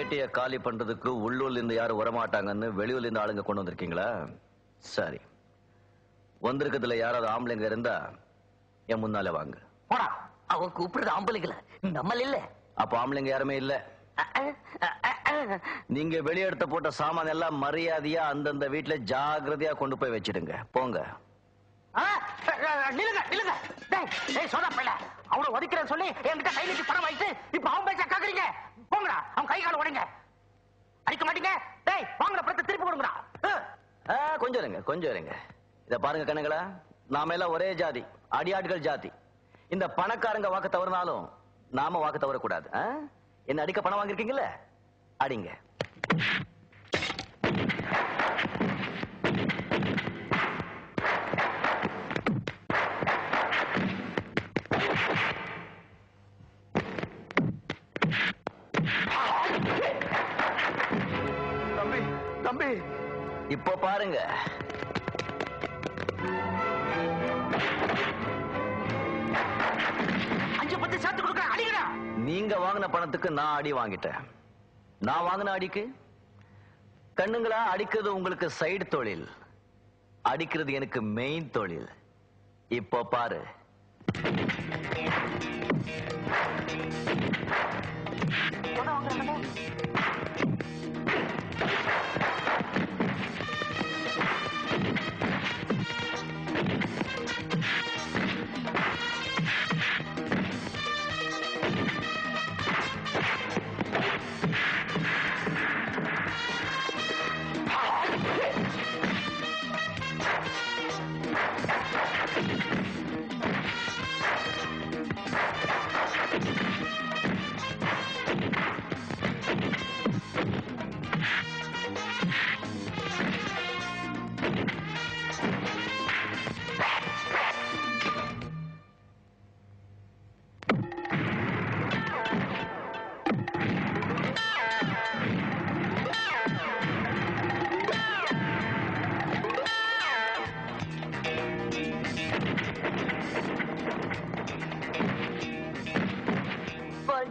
பேட்டியை காலி பண்றதுக்கு உள்ளூர்ல இருந்து யாரும் வரமாட்டாங்கன்னு வெளியூர்ல இருந்து ஆளுங்க கொண்டு வந்திருக்கீங்களா? சரி, வந்திருக்கிறதுல யாராவது ஆம்பளைங்க இருந்தா என் முன்னால வாங்க. போடா, அவன் கூப்பிடுறது ஆம்பளைங்கள, நம்மள இல்ல. அப்ப ஆம்பளைங்க யாருமே இல்ல. நீங்க வெளியெடுத்த போட்ட சாமான் எல்லாம் மரியாதையா அந்தந்த வீட்டுல ஜாகிரதையா கொண்டு போய் வச்சிடுங்க. போங்க. அவனை ஒதுக்கிறேன்னு சொல்லி என்கிட்ட கையில பணம் வாங்கிட்டு இப்ப அவன் பேச்ச கேக்குறீங்க. போங்கடா, அவன் கை கால உடைங்க. அடிக்க மாட்டீங்க? டேய் வாங்கடா, பணத்தை திருப்பி கொடுங்கடா. கொஞ்சம் இருங்க, கொஞ்சம் இருங்க. இத பாருங்க கண்ணுங்களா, நாம எல்லாம் ஒரே ஜாதி, அடியாட்கள் ஜாதி. இந்த பணக்காரங்க வாக்கு தவறினாலும் நாம வாக்கு தவறக்கூடாது. என்ன அடிக்க பணம் வாங்கிருக்கீங்கல்ல, அடிங்க. தம்பி, தம்பி, இப்போ பாருங்க. நீங்க வாங்கின பணத்துக்கு நான் அடி வாங்கிட்டேன். நான் வாங்கின அடிக்கு கண்ணுங்களா, அடிக்கிறது உங்களுக்கு சைடு தொழில், அடிக்கிறது எனக்கு மெயின் தொழில். இப்போ பாரு.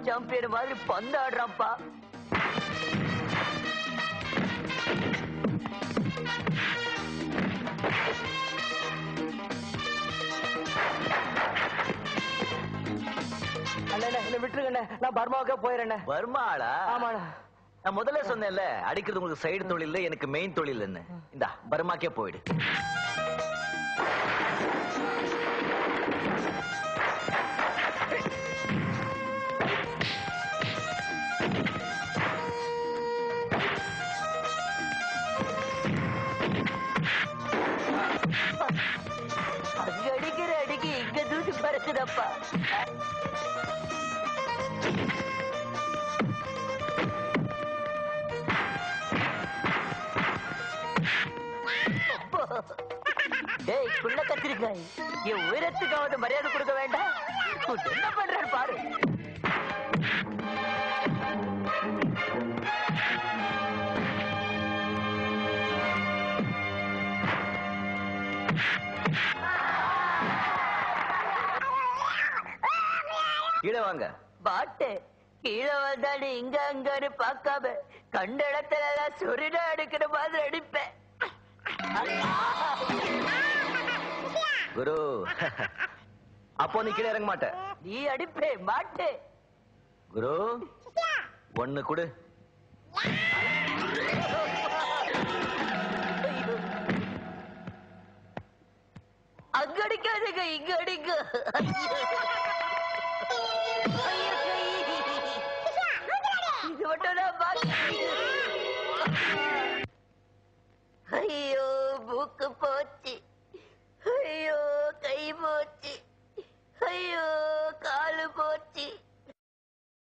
சாம்பியன் மாதிரி பந்தாடுறான்ப்பா. என்ன விட்டுருங்க, நான் பர்மாவுக்கே போயிடுறேன். பர்மாளா? ஆமாண்ணா. நான் முதல்ல சொன்னேன்ல, அடிக்கிறது உங்களுக்கு சைடு தொழில், எனக்கு மெயின் தொழில். இந்த பர்மாக்கே போயிடு. அடிக்கிற அடிக்கு இங்க தூக்கி பறக்குதப்பா. டேய் குள்ள கத்திரிக்காய், என் உயரத்துக்காவது மரியாதை கொடுக்க வேண்டாம்? என்ன பண்றாரு பாரு. கீழே வாங்க. பாட்டு கீழே வந்தாடி இங்க அங்கன்னு பார்க்காம கண்ட இடத்துல எல்லாம் சுரிடா அடிக்கிற மாதிரி அடிப்பேன். குரு, அப்போ நீ கீழே இறங்க மாட்ட. நீ அடிப்பே மாட்டே. குரு, ஒண்ணு கொடு. அங்க அடிக்காதுங்க, இங்க அடிங்க. இது மட்டும் தான் பாக்கி. ஐயோ மூக்கு